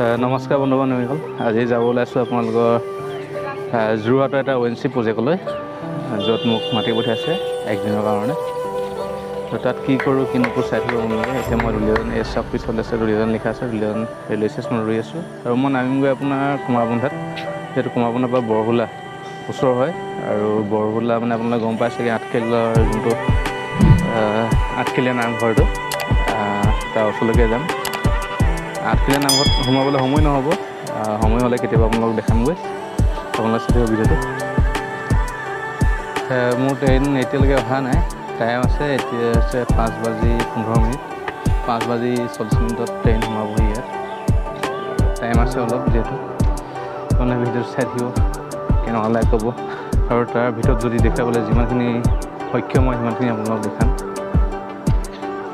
নমস্কাৰ বন্ধু বান্ধৱীসকল, আজি যাব ওলাইছোঁ আপোনালোকৰ যোৰহাটৰ এটা ONC প্ৰজেক্টলৈ, য'ত মোক মাতি পঠিয়াইছে একদিনৰ কাৰণে। তো তাত কি কৰোঁ কি নকৰোঁ চাই থাকিব মন লাগে। এতিয়া মই দুলীয়াজান এই চব পিছফালে আছে, দুলীয়াজান লিখা আছে, দুলীয়াজান ৰেলৱে ষ্টেচনত ৰৈ আছোঁ। আৰু মই নামিমগৈ আপোনাৰ কুমাৰবন্ধাত, যিহেতু কুমাৰবন্ধাৰ পৰা বৰহোলা ওচৰ হয়। আৰু বৰহোলা মানে আপোনালোকে গম পাইছেগৈ, আঠখেলীয়াৰ যোনটো আঠখেলীয়া নামঘৰটো, তাৰ ওচৰলৈকে যাম। আঠখেলীয়া নামঘৰত সোমাবলৈ সময় নহ'ব, সময় হ'লে কেতিয়াবা আপোনালোকক দেখামগৈ। আপোনালোকে চাই থাকিব ভিডিঅ'টো। মোৰ ট্ৰেইন এতিয়ালৈকে অহা নাই, টাইম আছে, এতিয়া আছে 5:15। 5:40 ট্ৰেইন সোমাবহি ইয়াত। টাইম আছে অলপ, যিহেতু আপোনালোকে ভিডিঅ'টো চাই থাকিব, কেনেকুৱা লাগে ক'ব। আৰু তাৰ ভিতৰত যদি দেখাবলৈ যিমানখিনি সক্ষম হয় সিমানখিনি আপোনালোকক দেখাম।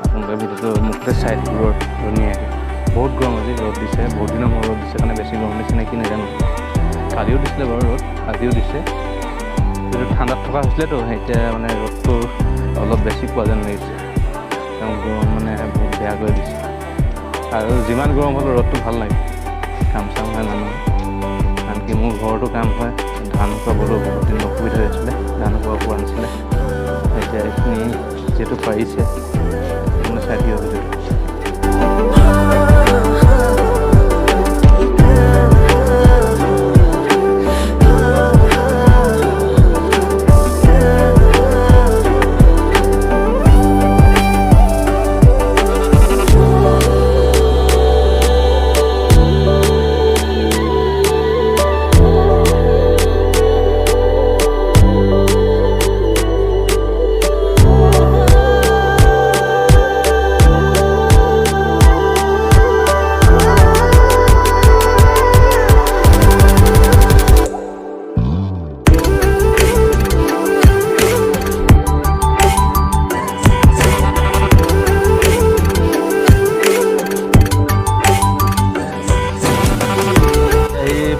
আপোনালোকে ভিডিঅ'টো মুখতে চাই থাকিব ধুনীয়াকৈ। বহুত গৰম আজি, ৰ'দ দিছে, বহুত দিনৰ মূৰত ৰ'দ দিছে কাৰণে বেছি গৰম দিছে নেকি নাজানো। কালিও দিছিলে বাৰু ৰ'দ, আজিও দিছে। কিন্তু ঠাণ্ডাত থকা হৈছিলেতো, এতিয়া মানে ৰ'দটো অলপ বেছি পোৱা যেন লাগিছে। গৰম মানে বহুত বেয়া কৰি দিছে। আৰু যিমান গৰম হ'লেও ৰ'দটো ভাল লাগে, কাম চাম হয় মানুহ। আনকি মোৰ ঘৰতো কাম হয়, ধান খুৱাবলৈও বহুত দিন অসুবিধা হৈছিলে, ধান খুৱাব পৰা নাছিলে। এতিয়া এইখিনি যিহেতু পাৰিছে, আপুনি চাই দিব ভিডিঅ'টো।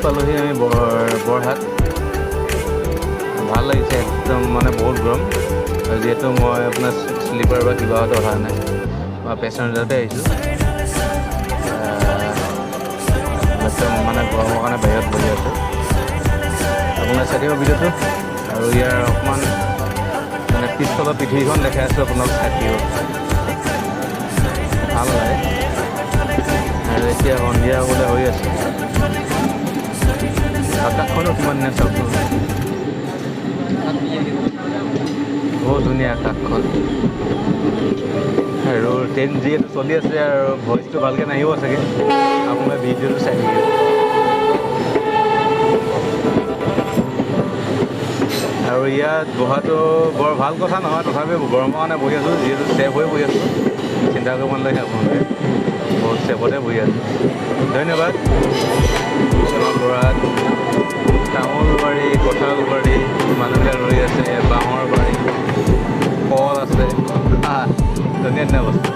পালোহি আমি বৰহাট। ভাল লাগিছে, একদম মানে বহুত গৰম। যিহেতু মই আপোনাৰ শ্লিপাৰ বা কিবাহঁত অহা নাই, মই পেচেঞ্জাৰতে আহিছোঁ। একদম মানে গৰমৰ কাৰণে বাহিৰত বহি আছোঁ। আপোনাৰ চাই থাকিব ভিডিঅ'টো। আৰু ইয়াৰ অকণমান মানে পিছফালৰ পৃথিৱীখন দেখাই আছোঁ, আপোনাক চাই থাকিব, ভাল লাগে। আৰু এতিয়া সন্ধিয়া হ'বলৈ হৈ আছে। আকাশখনো কিমান ধুনীয়া চাওকচোন, বহুত ধুনীয়া আকাশখন। আৰু ট্ৰেইন যিহেতু চলি আছে, আৰু ভইচটো ভালকৈ নাহিব চাগে, আপোনাৰ ভিডিঅ'টো চাই থাকিব। আৰু ইয়াত বহাটো বৰ ভাল কথা নহয়, তথাপিও গৰমৰ কাৰণে বহি আছোঁ, যিহেতু ছেফ হৈ বহি আছোঁ। চিন্তা কৰিব নালাগে আপোনালোকে, বহুত ছেফতে বহি আছোঁ। ধন্যবাদ। বৰহাট তামোল বাৰী, কঁঠাল বাৰী, মানুহবিলাক ৰৈ আছে, বাঁহৰ বাৰী, কল আছে, ধুনীয়া ধুনীয়া বস্তু।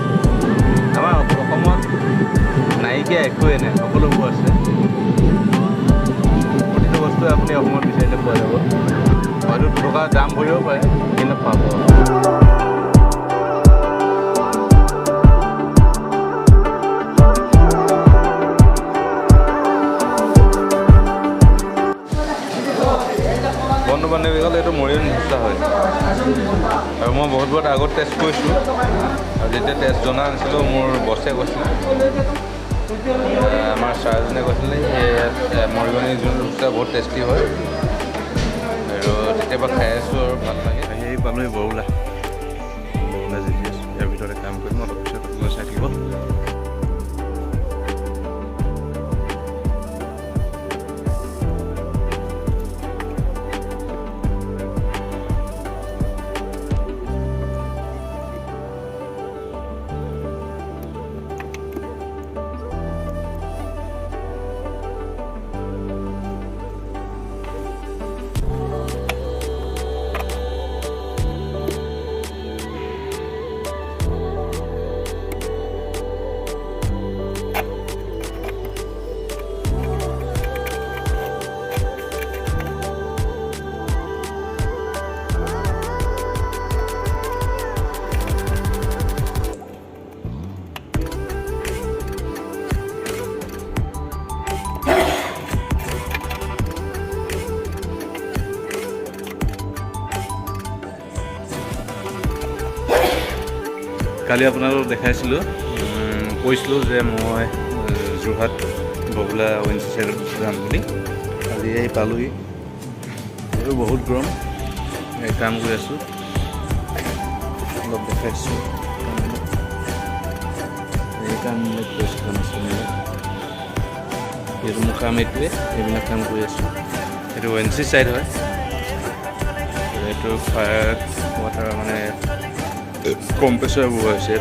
আমাৰ অসমত নাইকিয়া একোৱেই নাই, সকলোবোৰ আছে। প্ৰতিটো বস্তুৱে আপুনি অসমত বিচাৰিলে পোৱা যাব। হয়তো টকা দাম ভৰিব পাৰে, কিন্তু পাব। বন্ধু বান্ধৱীসকল, এইটো মৰিয়নি ভুচা হয়। আৰু মই বহুত আগত টেষ্ট কৰিছোঁ, আৰু যেতিয়া টেষ্ট জনা নাছিলোঁ, মোৰ বছে কৈছিলে, আমাৰ ছাৰজনে কৈছিলে, সেই মৰিয়নি যোনটো ভুচা বহুত টেষ্টি হয়। আৰু তেতিয়াবা খাই আছোঁ আৰু ভাল লাগে। সেই পালোহি বৰহোলা জিকি আছোঁ। ইয়াৰ ভিতৰতে কাম কৰিম, অলপ পিছত চাই থাকিব। কালি আপোনালোকক দেখাইছিলোঁ কৈছিলোঁ যে মই যোৰহাট বগলা ONC চাইডত যাম বুলি আজি আহি পালোহি আৰু বহুত গৰম কাম কৰি আছোঁ অলপ দেখাইছোঁ এই কাম এইটো মোৰ কাম এইটোৱে এইবিলাক কাম কৰি আছোঁ এইটো ONC চাইড হয় এইটো ফায়াৰ ৱাটাৰ মানে কম্প্ৰেছৰ বোৱা হৈছে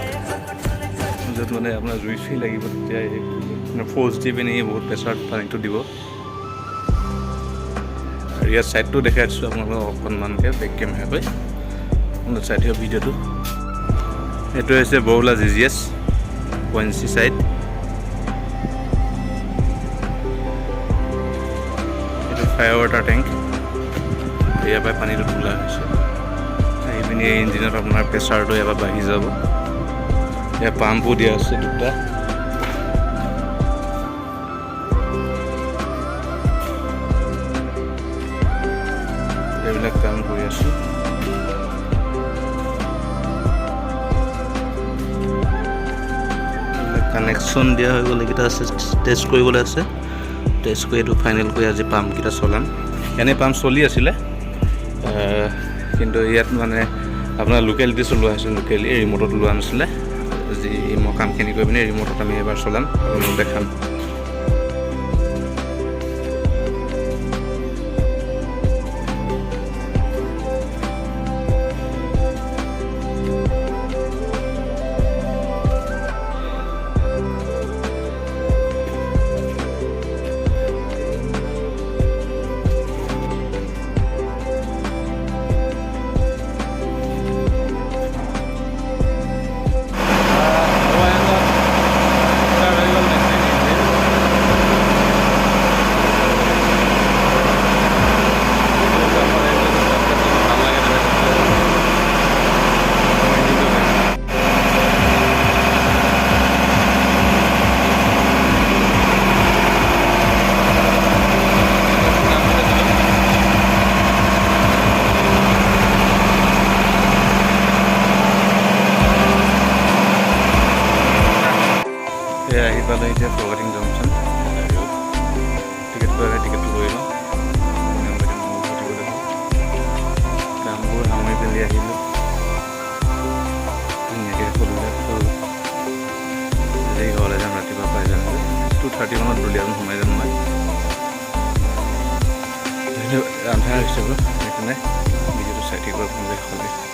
য'ত মানে আপোনাৰ জুই চুই লাগিব তেতিয়া ফ'ৰ্চ দি পিনি বহুত প্ৰেছাৰত পানীটো দিব আৰু ইয়াৰ ছাইডটো দেখাই দিছোঁ আপোনালোকক অকণমানকৈ বেক কেমেৰাকৈ আপোনালোক চাই দিয়ক ভিডিঅ'টো এইটো হৈছে বৰুলা GGS ONC চাইড এইটো ফায়াৰ ৱাটাৰ টেংক ইয়াৰ পৰা পানীটো তোলা হৈছে আহি পিনি এই ইঞ্জিনত আপোনাৰ প্ৰেছাৰটো ইয়াৰ পৰা বাঢ়ি যাব ইয়াৰ পাম্পো দিয়া আছে দুটা এইবিলাক কাম কৰি আছোঁ এইবিলাক কানেকশ্যন দিয়া হৈ গ'ল এইকেইটা আছে টেষ্ট কৰিবলৈ আছে টেষ্ট কৰি এইটো ফাইনেল কৰি আজি পাম্পকেইটা চলাম এনেই পাম্প চলি আছিলে কিন্তু ইয়াত মানে আপোনাৰ লোকেলিটি চলোৱা হৈছে লোকেলি ৰিম'টত লোৱা নাছিলে আজি মই কামখিনি কৰি পিনি ৰিম'টত আমি এবাৰ চলাম আপোনালোকক দেখাম আহি পালে এতিয়া ফৰৱাৰ্ডিং জংচন টিকেট কৰা টিকেটটো লৈ লওঁ কামবোৰ সামৰি পেলি আহিলোঁ ধুনীয়াকৈ এই ঘৰলৈ যাম ৰাতিপুৱা পাই যাম 2:30 দলিয়াম সোমাই যাম মই আন্ধাৰ হৈছে সেইকাৰণে ভিডিঅ'টো চাই থাকিব আপোনালোকে